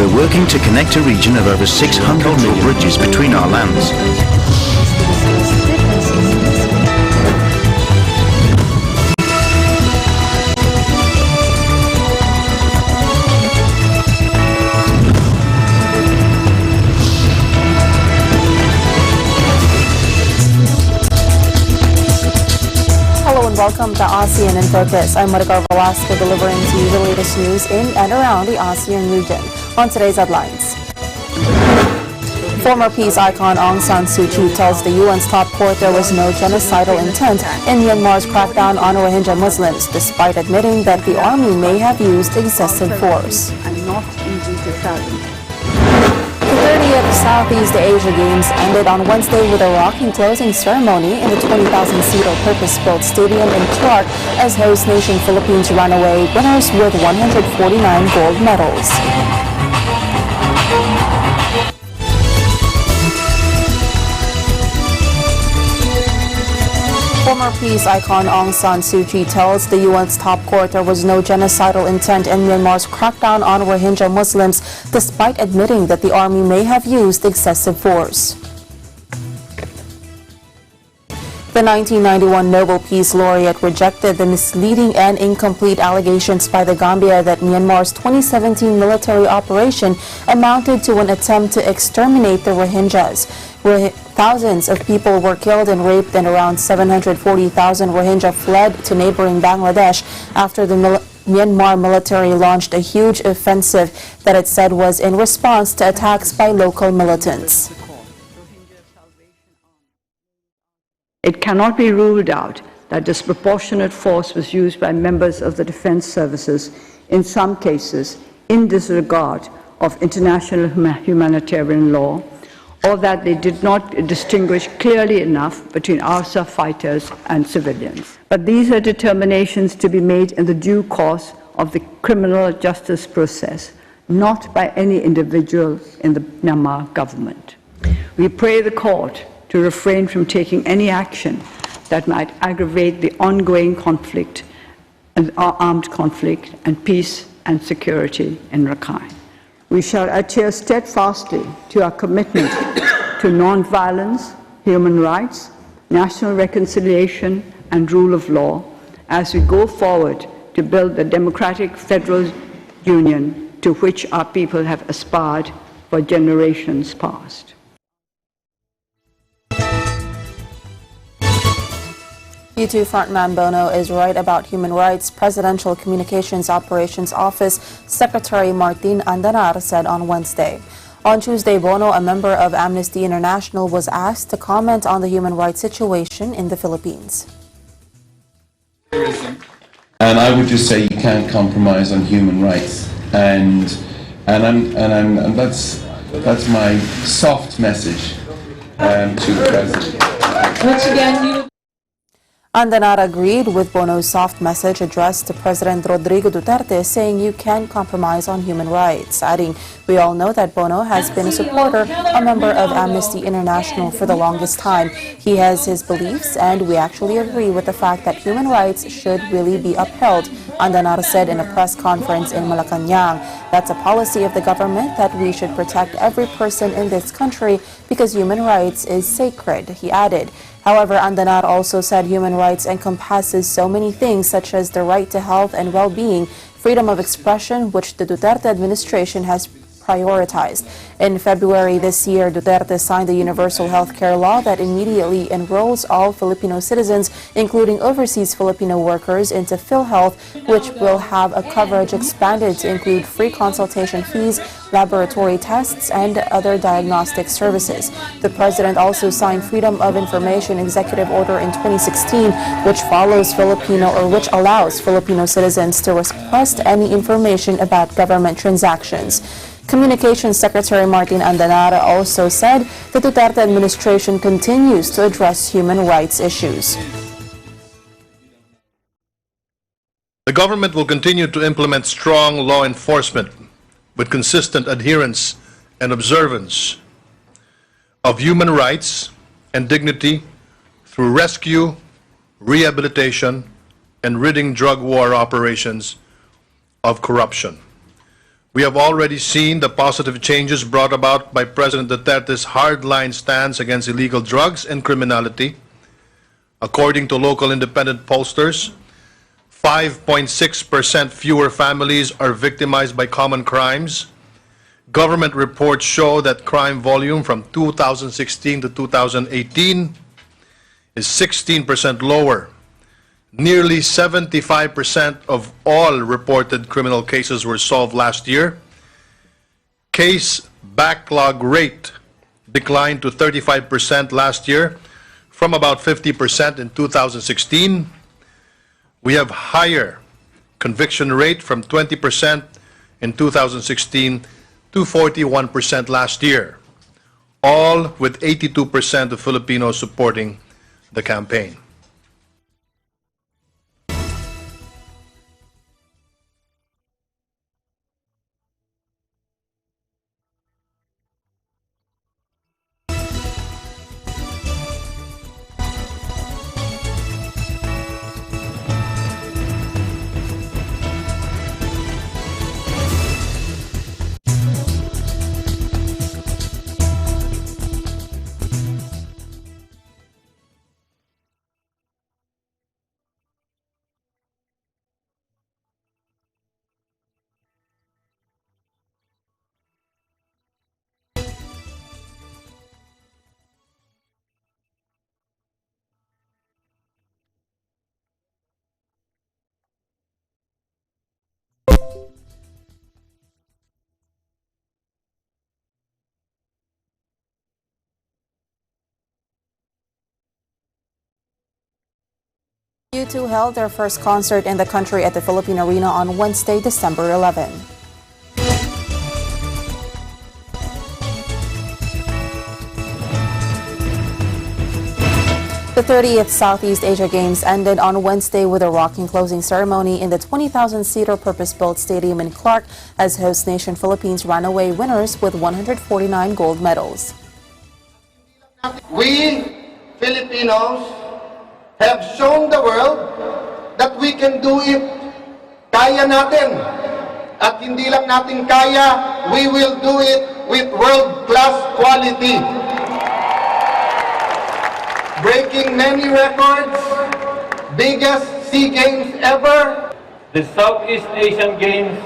We're working to connect a region of over 600 million bridges between our lands. Welcome to ASEAN in Focus. I'm Maricar Velasco, delivering to you the latest news in and around the ASEAN region. On today's headlines, former peace icon Aung San Suu Kyi tells the UN's top court there was no genocidal intent in Myanmar's crackdown on Rohingya Muslims, despite admitting that the army may have used excessive force. The 30th Southeast Asia Games ended on Wednesday with a rocking closing ceremony in the 20,000-seater purpose-built stadium in Clark as host nation Philippines ran away winners with 149 gold medals. Former peace icon Aung San Suu Kyi tells the UN's top court there was no genocidal intent in Myanmar's crackdown on Rohingya Muslims, despite admitting that the army may have used excessive force. The 1991 Nobel Peace Laureate rejected the misleading and incomplete allegations by the Gambia that Myanmar's 2017 military operation amounted to an attempt to exterminate the Rohingyas. Thousands of people were killed and raped, and around 740,000 Rohingya fled to neighboring Bangladesh after the Myanmar military launched a huge offensive that it said was in response to attacks by local militants. It cannot be ruled out that disproportionate force was used by members of the defense services, in some cases in disregard of international humanitarian law, or that they did not distinguish clearly enough between ARSA fighters and civilians. But these are determinations to be made in the due course of the criminal justice process, not by any individual in the Myanmar government. We pray the court to refrain from taking any action that might aggravate the ongoing conflict, and armed conflict, and peace and security in Rakhine. We shall adhere steadfastly to our commitment to non-violence, human rights, national reconciliation, and rule of law as we go forward to build the democratic federal union to which our people have aspired for generations past. U2 frontman Bono is right about human rights. Presidential Communications Operations Office Secretary Martin Andanar said on Wednesday. On Tuesday, Bono, a member of Amnesty International, was asked to comment on the human rights situation in the Philippines. And I would just say you can't compromise on human rights, and that's my soft message to the president. Which again, Andanar agreed with Bono's soft message addressed to President Rodrigo Duterte, saying you can't compromise on human rights, adding, we all know that Bono has been a supporter, a member of Amnesty International for the longest time. He has his beliefs, and we actually agree with the fact that human rights should really be upheld, Andanar said in a press conference in Malacanang. That's a policy of the government that we should protect every person in this country because human rights is sacred, he added. However, Andanar also said human rights encompasses so many things, such as the right to health and well-being, freedom of expression, which the Duterte administration has prioritized. In February this year, Duterte signed the Universal Healthcare Law that immediately enrolls all Filipino citizens, including overseas Filipino workers, into PhilHealth, which will have a coverage expanded to include free consultation fees, laboratory tests, and other diagnostic services. The president also signed Freedom of Information Executive Order in 2016, which allows Filipino citizens to request any information about government transactions. Communications Secretary Martin Andanar also said the Duterte administration continues to address human rights issues. The government will continue to implement strong law enforcement with consistent adherence and observance of human rights and dignity through rescue, rehabilitation, and ridding drug war operations of corruption. We have already seen the positive changes brought about by President Duterte's hardline stance against illegal drugs and criminality. According to local independent pollsters, 5.6% fewer families are victimized by common crimes. Government reports show that crime volume from 2016 to 2018 is 16% lower. Nearly 75% of all reported criminal cases were solved last year. Case backlog rate declined to 35% last year from about 50% in 2016. We have higher conviction rate from 20% in 2016 to 41% last year, all with 82% of Filipinos supporting the campaign. U2 held their first concert in the country at the Philippine Arena on Wednesday, December 11. The 30th Southeast Asia Games ended on Wednesday with a rocking closing ceremony in the 20,000-seater purpose-built stadium in Clark as host nation Philippines ran away winners with 149 gold medals. We Filipinos have shown the world that we can do it. Kaya natin. At hindi lang natin kaya, we will do it with world-class quality. Breaking many records, biggest SEA Games ever. The Southeast Asian Games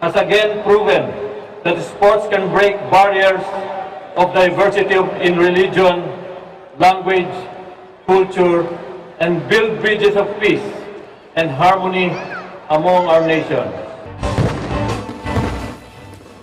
has again proven that sports can break barriers of diversity in religion, language, culture, and build bridges of peace and harmony among our nations.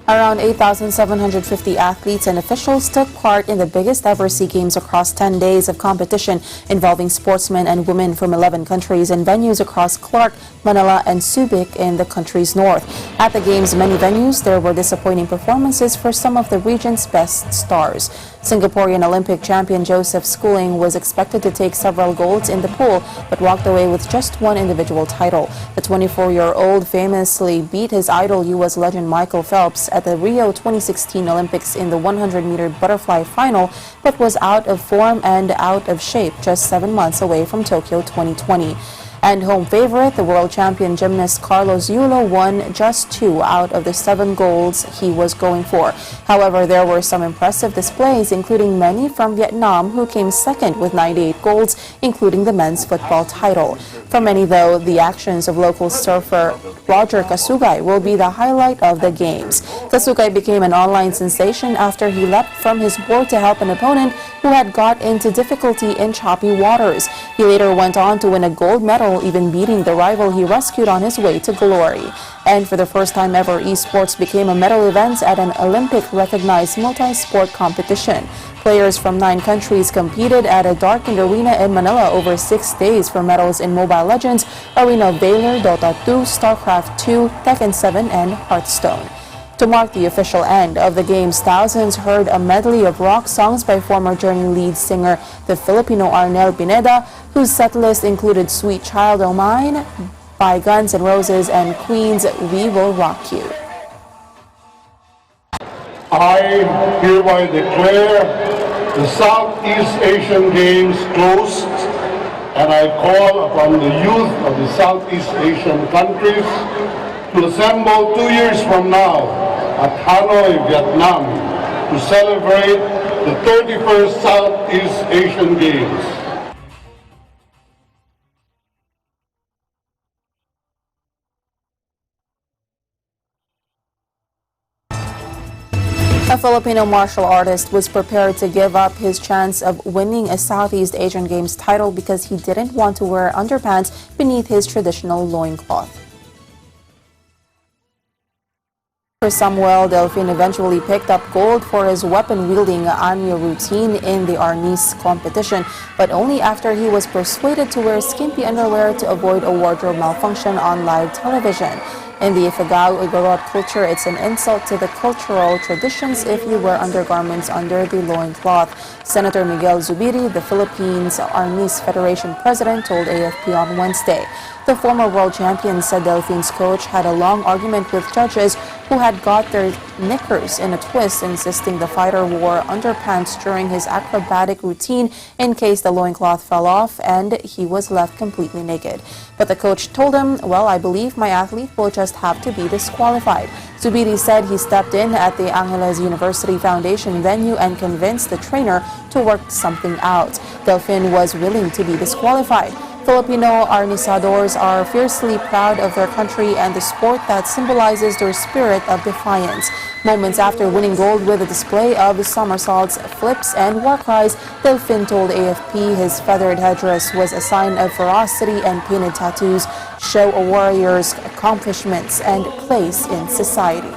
Around 8,750 athletes and officials took part in the biggest ever SEA Games across 10 days of competition involving sportsmen and women from 11 countries and venues across Clark, Manila, and Subic in the country's north. At the Games' many venues, there were disappointing performances for some of the region's best stars. Singaporean Olympic champion Joseph Schooling was expected to take several golds in the pool, but walked away with just one individual title. The 24-year-old famously beat his idol U.S. legend Michael Phelps at the Rio 2016 Olympics in the 100-meter butterfly final, but was out of form and out of shape just 7 months away from Tokyo 2020. And home favorite, the world champion gymnast Carlos Yulo won just 2 out of the 7 golds he was going for. However, there were some impressive displays, including many from Vietnam, who came second with 98 golds, including the men's football title. For many, though, the actions of local surfer Roger Kasugay will be the highlight of the Games. Kasugay became an online sensation after he leapt from his board to help an opponent who had got into difficulty in choppy waters. He later went on to win a gold medal, even beating the rival he rescued on his way to glory. And for the first time ever, esports became a medal event at an Olympic-recognized multi-sport competition. Players from 9 countries competed at a darkened arena in Manila over 6 days for medals in Mobile Legends, Arena of Valor, Dota 2, StarCraft 2, Tekken 7, and Hearthstone. To mark the official end of the Games, thousands heard a medley of rock songs by former Journey lead singer, the Filipino Arnel Pineda, whose setlist included Sweet Child O' Mine by Guns N' Roses and Queen's We Will Rock You. I hereby declare the Southeast Asian Games closed, and I call upon the youth of the Southeast Asian countries to assemble 2 years from now at Hanoi, Vietnam, to celebrate the 31st Southeast Asian Games. A Filipino martial artist was prepared to give up his chance of winning a Southeast Asian Games title because he didn't want to wear underpants beneath his traditional loincloth. Samuel Delfin eventually picked up gold for his weapon-wielding anyo routine in the Arnis competition, but only after he was persuaded to wear skimpy underwear to avoid a wardrobe malfunction on live television. In the Ifugao-Igorot culture, it's an insult to the cultural traditions if you wear undergarments under the loincloth. Senator Miguel Zubiri, the Philippines Arnis Federation president, told AFP on Wednesday. The former world champion said Delfin's coach had a long argument with judges who had got their knickers in a twist, insisting the fighter wore underpants during his acrobatic routine in case the loincloth fell off and he was left completely naked. But the coach told him, "Well, I believe my athlete will just have to be disqualified." Zubiri said he stepped in at the Angeles University Foundation venue and convinced the trainer to work something out. Delfin was willing to be disqualified. Filipino arnisadors are fiercely proud of their country and the sport that symbolizes their spirit of defiance. Moments after winning gold with a display of somersaults, flips, and war cries, Delfin told AFP his feathered headdress was a sign of ferocity and painted tattoos show a warrior's accomplishments and place in society.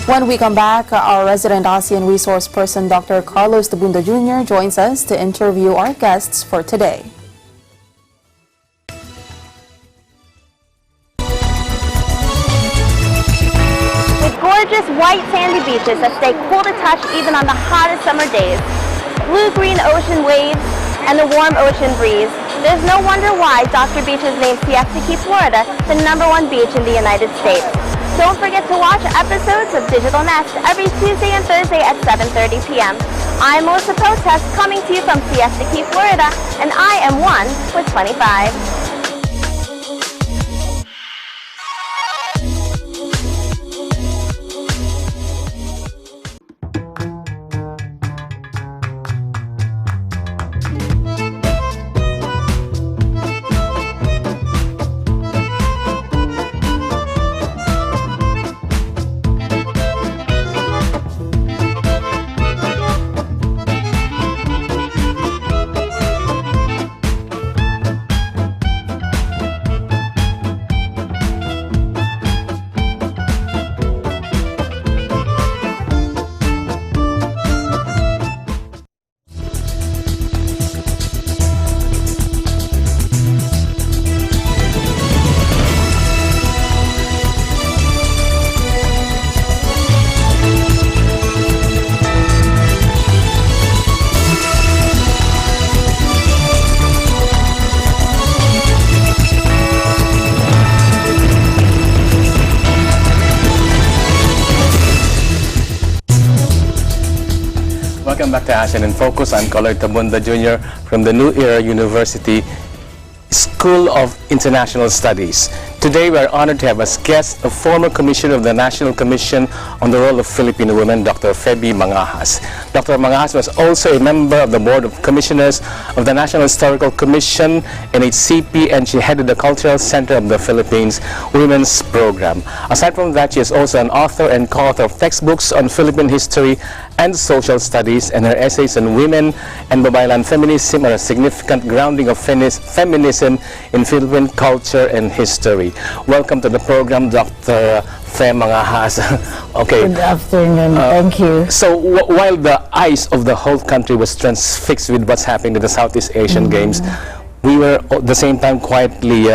When we come back, our resident ASEAN resource person, Dr. Carlos Tabunda Jr., joins us to interview our guests for today. With gorgeous white sandy beaches that stay cool to touch even on the hottest summer days, blue-green ocean waves, and the warm ocean breeze, there's no wonder why Dr. Beach has named Siesta Key, Florida, the #1 beach in the United States. Don't forget to watch episodes of Digital Nest every Tuesday and Thursday at 7:30 p.m. I'm Melissa Protest, coming to you from Siesta Key, Florida, and I am one with 25. Welcome back to ASEAN in Focus. I'm Carlos Tabunda Jr. from the New Era University School of International Studies. Today we are honored to have as guest a former commissioner of the National Commission on the Role of Filipino Women, Dr. Feby Mangahas. Dr. Mangahas was also a member of the Board of Commissioners of the National Historical Commission, NHCP, and she headed the Cultural Center of the Philippines Women's Program. Aside from that, she is also an author and co-author of textbooks on Philippine history and social studies, and her essays on women and babaylan feminism are a significant grounding of feminism in Philippine culture and history. Welcome to the program, Dr. Feby Mangahas. Okay. Good afternoon. Thank you. So while the eyes of the whole country was transfixed with what's happening to the Southeast Asian Games, we were at the same time quietly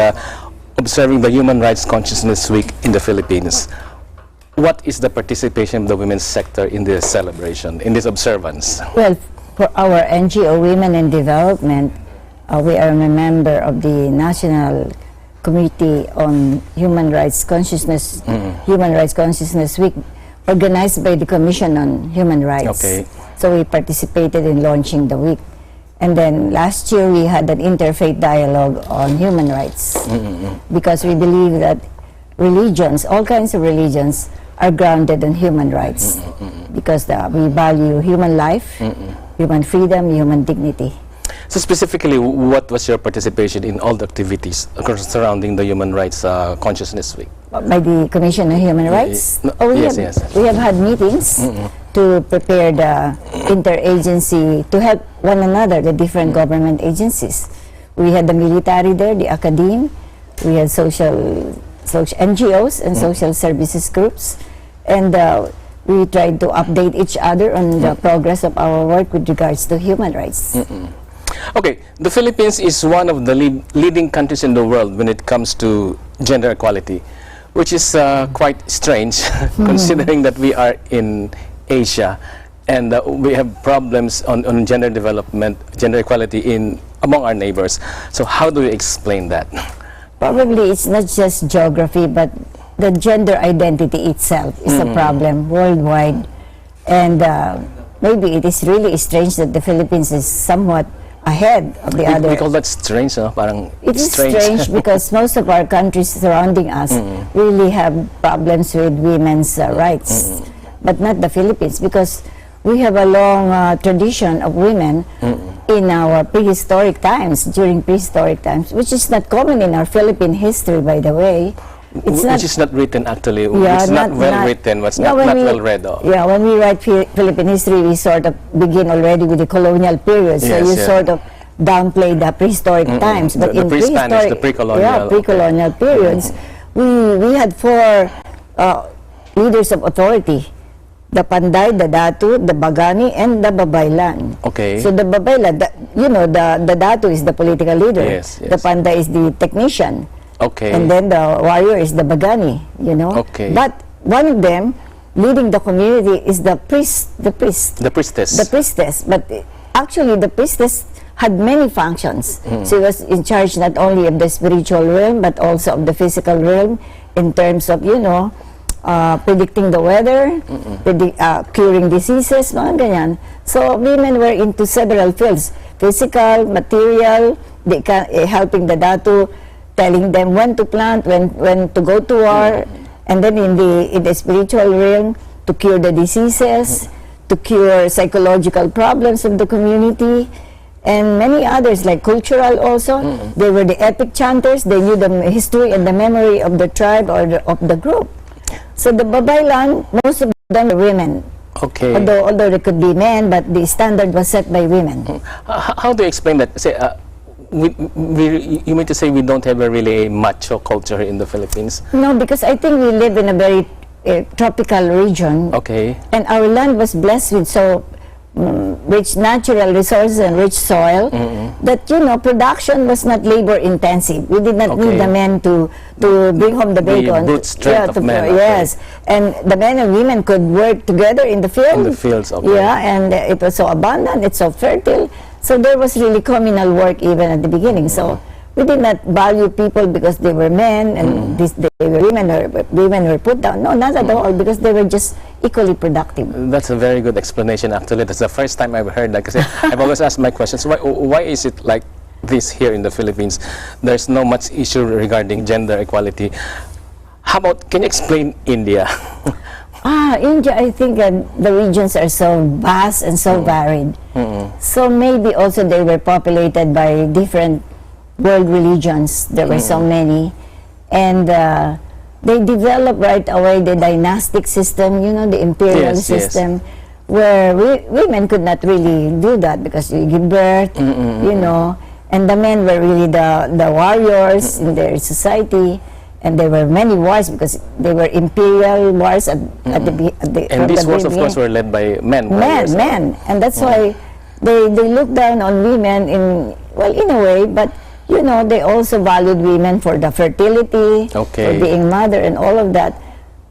observing the Human Rights Consciousness Week in the Philippines. What is the participation of the women's sector in this celebration, in this observance? Well, for our NGO Women in Development, we are a member of the National Committee on Human Rights Consciousness, Human Rights Consciousness Week, organized by the Commission on Human Rights. Okay. So we participated in launching the week. And then last year we had an interfaith dialogue on human rights, because we believe that religions, all kinds of religions, are grounded in human rights, because we value human life, human freedom, human dignity. So specifically, what was your participation in all the activities surrounding the Human Rights Consciousness Week? By the Commission on Human Rights? Yes. We have had meetings to prepare the interagency, to help one another, the different government agencies. We had the military there, the academe, we had social NGOs and social services groups, and we tried to update each other on the progress of our work with regards to human rights. Okay, the Philippines is one of the leading countries in the world when it comes to gender equality, which is quite strange considering that we are in Asia and we have problems on gender development, gender equality among our neighbors. So how do you explain that? Probably it's not just geography, but the gender identity itself is a problem worldwide. And maybe it is really strange that the Philippines is somewhat ahead of the other. We call that strange, no? Parang it is strange because most of our countries surrounding us really have problems with women's rights, but not the Philippines, because we have a long tradition of women in our prehistoric times, during prehistoric times, which is not common in our Philippine history, by the way. Which is not written actually. Yeah, it's not well written. It's not well read. Yeah, when we write Philippine history, we sort of begin already with the colonial period. So you sort of downplay the prehistoric times. But in pre-Spanish, the pre-colonial, pre-colonial periods, we had 4 leaders of authority: the Panday, the Datu, the Bagani, and the Babaylan. Okay. So the Babaylan, the Datu is the political leader. Yes. The Panday is the technician. Okay. And then the warrior is the Bagani, Okay. But one of them, leading the community, is the priest. The priestess. The priestess. But actually, the priestess had many functions. She was in charge not only of the spiritual realm, but also of the physical realm, in terms of, predicting the weather, curing diseases, mga ganyan. So women were into several fields: physical, material, helping the Datu, telling them when to plant, when to go to war, and then in the spiritual realm, to cure the diseases, to cure psychological problems of the community, and many others, like cultural also. They were the epic chanters. They knew the history and the memory of the tribe or of the group. So the Babaylan, most of them were women. Okay. Although there could be men, but the standard was set by women. How do you explain that? Say, you mean to say we don't have a really macho culture in the Philippines? No, because I think we live in a very tropical region. Okay. And our land was blessed with so rich natural resources and rich soil that, production was not labor intensive. We did not need the men to bring home the bacon. The brute strength of men. Yes. And the men and women could work together in the field. In the fields, okay. Yeah, and it was so abundant, it's so fertile. So there was really communal work even at the beginning. So we did not value people because they were men and they were women, or women were put down. No, not at all, because they were just equally productive. That's a very good explanation, actually. That's the first time I've heard that, because I've always asked my questions, why is it like this here in the Philippines? There's no much issue regarding gender equality. How about, can you explain India? India, I think the regions are so vast and so varied. So maybe also they were populated by different world religions. There were so many. And they developed right away the dynastic system, the imperial system, where women could not really do that because you give birth, and the men were really the warriors in their society. And there were many wars because they were imperial wars at the and these wars, of course, were led by men. Men. And that's why they looked down on women in a way, but they also valued women for the fertility, for being mother and all of that.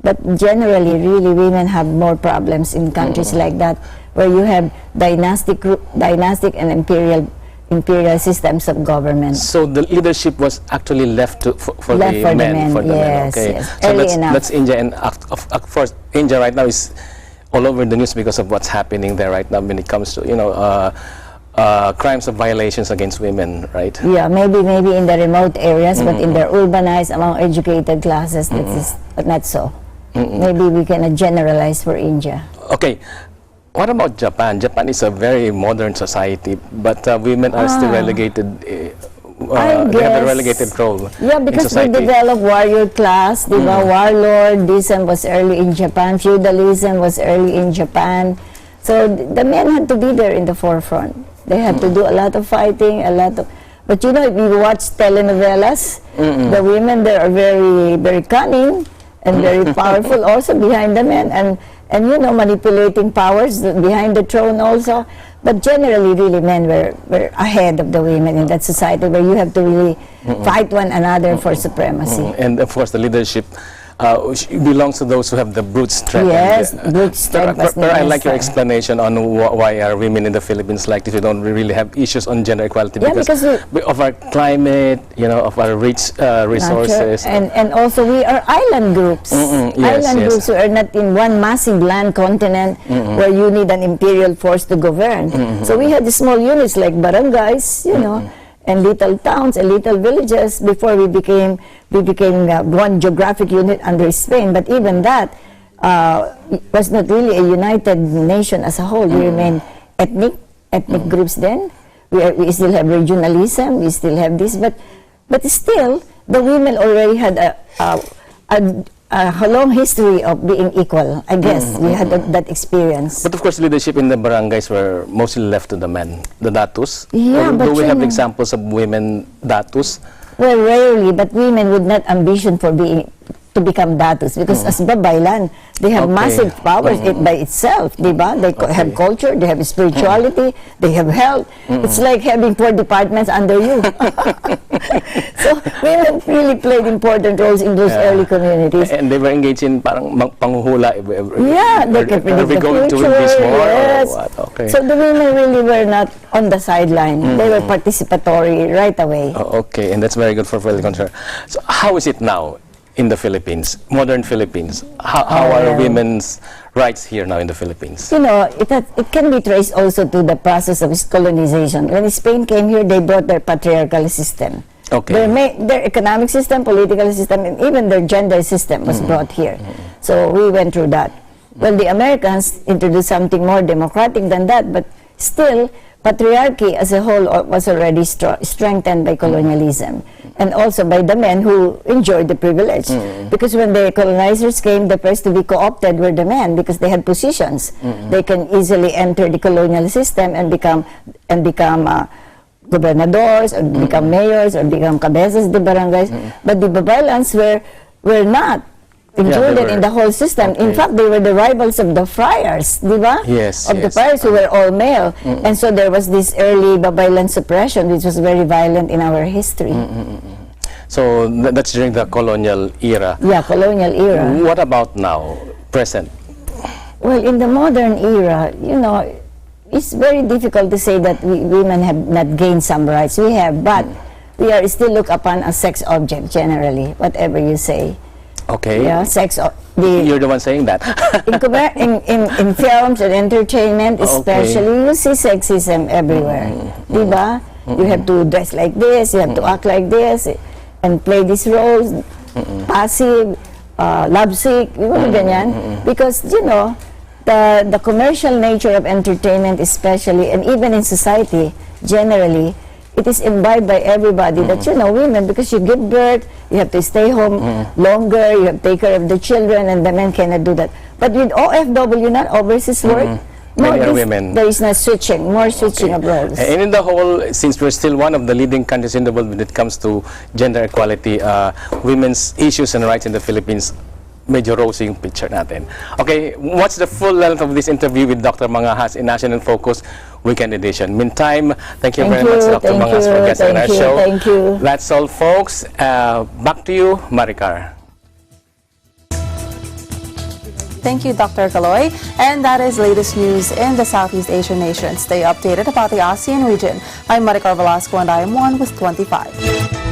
But generally, really, women have more problems in countries like that, where you have dynastic and imperial systems of government. So the leadership was actually left for the men. Yes. So that's India, and of course, India right now is all over the news because of what's happening there right now when it comes to crimes of violations against women, right? Yeah, maybe in the remote areas, but in the urbanized, among educated classes, that is not so. Maybe we cannot generalize for India. Okay. What about Japan? Japan is a very modern society, but women are still relegated. They have a relegated role. Yeah, because in we society. developed warrior class, warlordism was early in Japan, feudalism was early in Japan. So the men had to be there in the forefront. They had to do a lot of fighting, but you know, if you watch telenovelas, the women there are very, very cunning and very powerful also behind the men, and you know, manipulating powers behind the throne also. But generally, really, men were ahead of the women in that society where you have to really fight one another for supremacy. And of course, the leadership belongs to those who have the brute strength. Yes, brute strength. I like your explanation on why are women in the Philippines like this. We don't really have issues on gender equality because of our climate, you know, of our rich resources. And also we are island groups. Groups who are not in one massive land continent where you need an imperial force to govern. So we had the small units like barangays, you know, and little towns and little villages before we became one geographic unit under Spain. But even that was not really a united nation as a whole. We remain ethnic groups then. We still have regionalism, we still have this, but still the women already had a long history of being equal. I guess we had that experience. But of course, leadership in the barangays were mostly left to the men, the datus. Yeah, or but do we have examples of women datus? Well, rarely, but women would not ambition to become datus because as babaylan, they have massive powers by itself, diba? They have culture, they have spirituality, they have health. It's like having 4 departments under you. So women really played important roles in those early communities. And they were engaged in parang panghuhula. Yeah, they can predict the going to future. win this war? Yes. Or what? Okay. So the women really were not on the sideline. They were participatory right away. Okay, and that's very good for political culture. So how is it now in the Philippines, modern Philippines? How are women's rights here now in the Philippines? You know, it can be traced also to the process of colonization. When Spain came here, they brought their patriarchal system. Okay. Their economic system, political system, and even their gender system was brought here. So we went through that. Well, the Americans introduced something more democratic than that, but still, patriarchy as a whole was already strengthened by colonialism, and also by the men who enjoyed the privilege. Because when the colonizers came, the first to be co-opted were the men because they had positions. They can easily enter the colonial system and become gobernadors, or become mayors, or become cabezas de barangays. But the babaylans were not included in the whole system. In fact, they were the rivals of the friars, di ba? Yes, of the friars who were all male. And so there was this early babaylan suppression, which was very violent in our history. So that's during the colonial era. Yeah, colonial era. What about now, present? Well, in the modern era, you know, it's very difficult to say that women have not gained some rights. We have, but we are still looked upon as sex object generally, whatever you say. Okay. Yeah, sex. You're the one saying that. in films and entertainment, especially, you see sexism everywhere. Diba? You have to dress like this, you have to act like this, and play these roles, passive, lovesick, ganyan. Because, you know, the commercial nature of entertainment especially, and even in society generally, it is imbibed by everybody that, you know, women, because you give birth, you have to stay home longer, you have to take care of the children, and the men cannot do that. But with OFW, not overseas work, many are women. There is no switching, more switching of roles. And in the whole, since we're still one of the leading countries in the world when it comes to gender equality, women's issues and rights in the Philippines, medyo rosy yung picture natin. Okay, watch the full length of this interview with Dr. Mangahas in Asian in Focus Weekend Edition. Meantime, thank you very much, Dr. Mangahas, for guesting on our show. Thank you. That's all, folks. Back to you, Maricar. Thank you, Dr. Kaloy. And that is latest news in the Southeast Asian nations. Stay updated about the ASEAN region. I'm Maricar Velasco, and I am one with 25.